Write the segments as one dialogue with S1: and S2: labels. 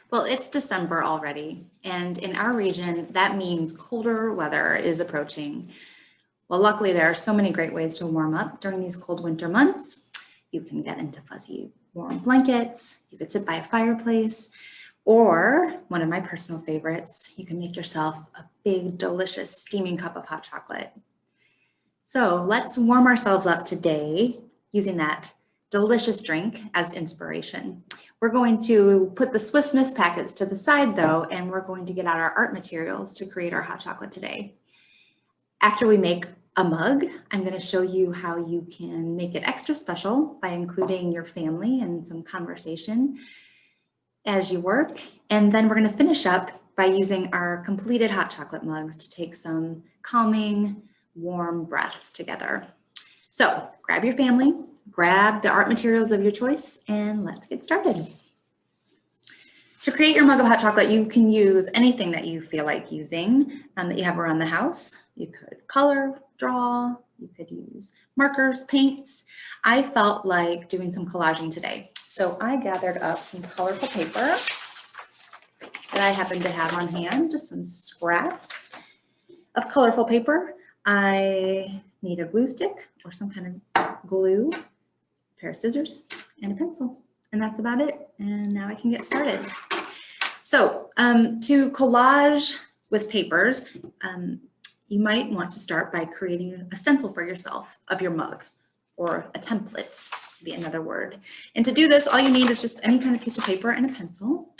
S1: Well, it's December already, and in our region, that means colder weather is approaching. Well, luckily, there are so many great ways to warm up during these cold winter months. You can get into fuzzy warm blankets, you could sit by a fireplace, or one of my personal favorites, you can make yourself a big, delicious, steaming cup of hot chocolate. So let's warm ourselves up today using that delicious drink as inspiration. We're going to put the Swiss Miss packets to the side though, and we're going to get out our art materials to create our hot chocolate today. After we make a mug, I'm going to show you how you can make it extra special by including your family and some conversation as you work. And then we're going to finish up by using our completed hot chocolate mugs to take some calming, warm breaths together. So grab your family, grab the art materials of your choice, and let's get started. To create your mug of hot chocolate, you can use anything that you feel like using that you have around the house. You could color, draw, you could use markers, paints. I felt like doing some collaging today. So I gathered up some colorful paper that I happen to have on hand, just some scraps of colorful paper. I need a glue stick or some kind of glue, a pair of scissors, and a pencil. And that's about it. And now I can get started. So to collage with papers, you might want to start by creating a stencil for yourself of your mug, or a template, to be another word. And to do this, all you need is just any kind of piece of paper and a pencil.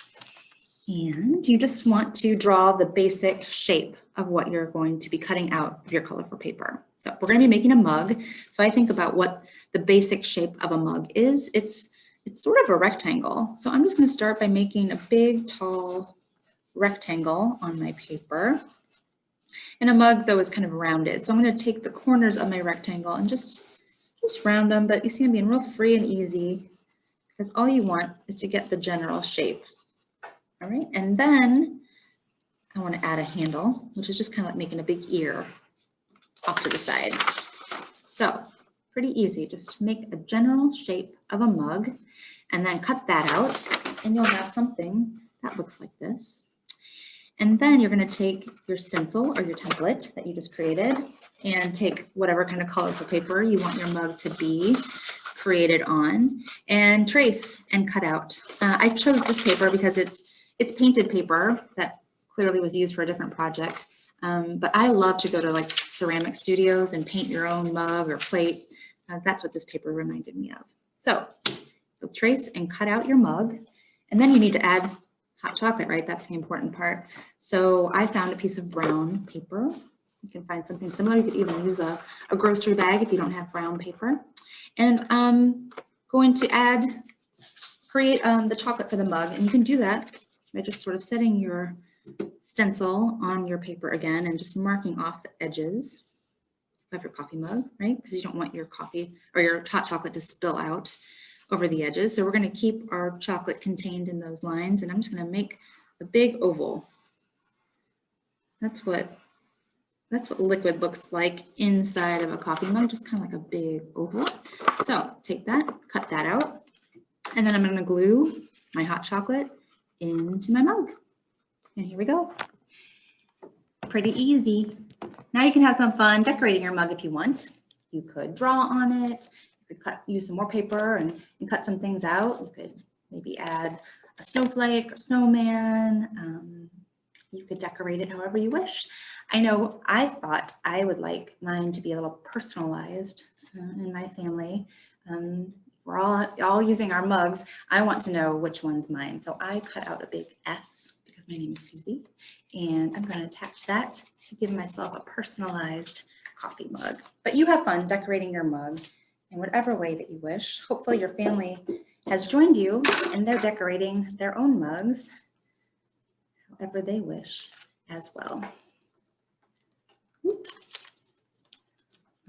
S1: And you just want to draw the basic shape of what you're going to be cutting out of your colorful paper. So we're going to be making a mug. So I think about what the basic shape of a mug is. It's sort of a rectangle. So I'm just going to start by making a big, tall rectangle on my paper. And a mug, though, is kind of rounded. So I'm going to take the corners of my rectangle and just round them. But you see I'm being real free and easy because all you want is to get the general shape. All right, and then I want to add a handle, which is just kind of like making a big ear off to the side. So pretty easy, just make a general shape of a mug and then cut that out and you'll have something that looks like this. And then you're going to take your stencil or your template that you just created and take whatever kind of colorful paper you want your mug to be created on and trace and cut out. I chose this paper because it's painted paper that clearly was used for a different project. But I love to go to like ceramic studios and paint your own mug or plate. That's what this paper reminded me of. So you'll trace and cut out your mug, and then you need to add hot chocolate, right? That's the important part. So I found a piece of brown paper. You can find something similar. You could even use a grocery bag if you don't have brown paper. And I'm going to create the chocolate for the mug, and you can do that by just sort of setting your stencil on your paper again and just marking off the edges of your coffee mug, right? Because you don't want your coffee or your hot chocolate to spill out over the edges. So we're going to keep our chocolate contained in those lines, and I'm just going to make a big oval. That's what liquid looks like inside of a coffee mug, just kind of like a big oval. So take that, cut that out, and then I'm going to glue my hot chocolate into my mug. And here we go. Pretty easy. Now you can have some fun decorating your mug if you want. You could draw on it. You could use some more paper and cut some things out. You could maybe add a snowflake or snowman. You could decorate it however you wish. I know I thought I would like mine to be a little personalized in my family. We're all using our mugs. I want to know which one's mine. So I cut out a big S because my name is Susie, and I'm going to attach that to give myself a personalized coffee mug. But you have fun decorating your mug in whatever way that you wish. Hopefully your family has joined you and they're decorating their own mugs however they wish as well. Oops.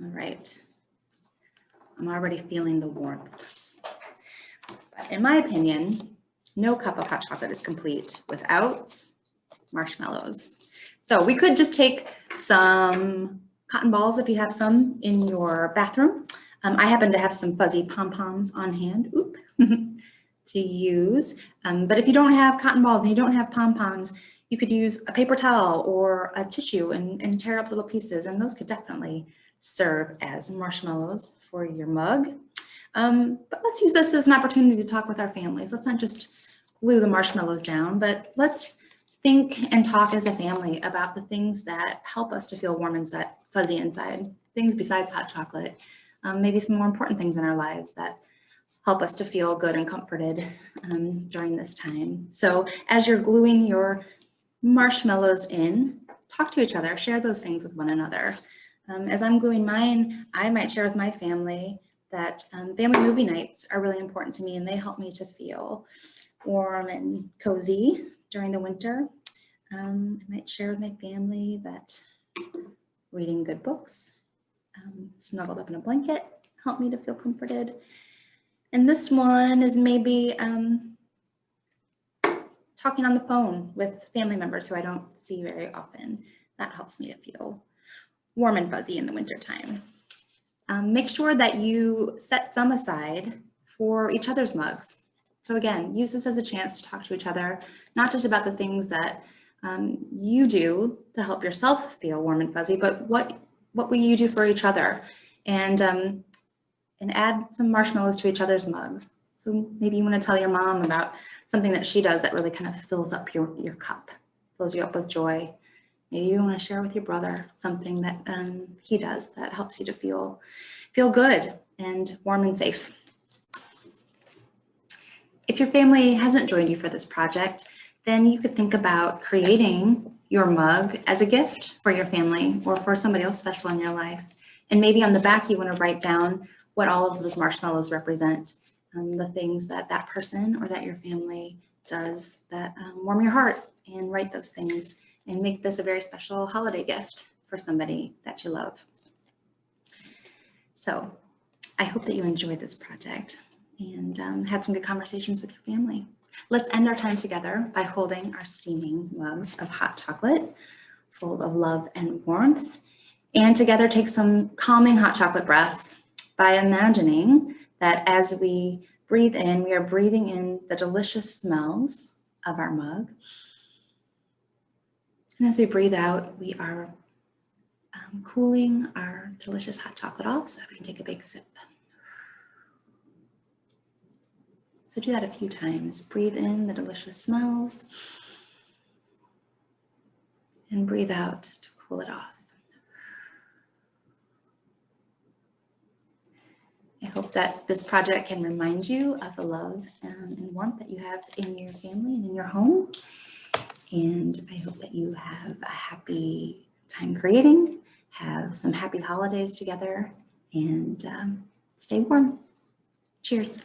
S1: All right. I'm already feeling the warmth. But in my opinion, no cup of hot chocolate is complete without marshmallows. So we could just take some cotton balls if you have some in your bathroom. I happen to have some fuzzy pom-poms on hand. Oop. to use. But if you don't have cotton balls and you don't have pom-poms, you could use a paper towel or a tissue and tear up little pieces, and those could definitely serve as marshmallows for your mug. But let's use this as an opportunity to talk with our families. Let's not just glue the marshmallows down, but let's think and talk as a family about the things that help us to feel warm and fuzzy inside, things besides hot chocolate, maybe some more important things in our lives that help us to feel good and comforted during this time. So as you're gluing your marshmallows in, talk to each other, share those things with one another. As I'm gluing mine, I might share with my family that family movie nights are really important to me, and they help me to feel warm and cozy during the winter. I might share with my family that reading good books, snuggled up in a blanket, help me to feel comforted. And this one is maybe talking on the phone with family members who I don't see very often. That helps me to feel warm and fuzzy in the wintertime. Make sure that you set some aside for each other's mugs. So again, use this as a chance to talk to each other, not just about the things that you do to help yourself feel warm and fuzzy, but what will you do for each other? And add some marshmallows to each other's mugs. So maybe you want to tell your mom about something that she does that really kind of fills up your cup, fills you up with joy. Maybe you want to share with your brother something that he does that helps you to feel good and warm and safe. If your family hasn't joined you for this project, then you could think about creating your mug as a gift for your family or for somebody else special in your life. And maybe on the back, you want to write down what all of those marshmallows represent, the things that that person or that your family does that warm your heart, and write those things and make this a very special holiday gift for somebody that you love. So I hope that you enjoyed this project and had some good conversations with your family. Let's end our time together by holding our steaming mugs of hot chocolate full of love and warmth, and together take some calming hot chocolate breaths by imagining that as we breathe in, we are breathing in the delicious smells of our mug. And as we breathe out, we are cooling our delicious hot chocolate off so that we can take a big sip. So do that a few times. Breathe in the delicious smells and breathe out to cool it off. I hope that this project can remind you of the love and warmth that you have in your family and in your home. And I hope that you have a happy time creating, have some happy holidays together, and stay warm. Cheers.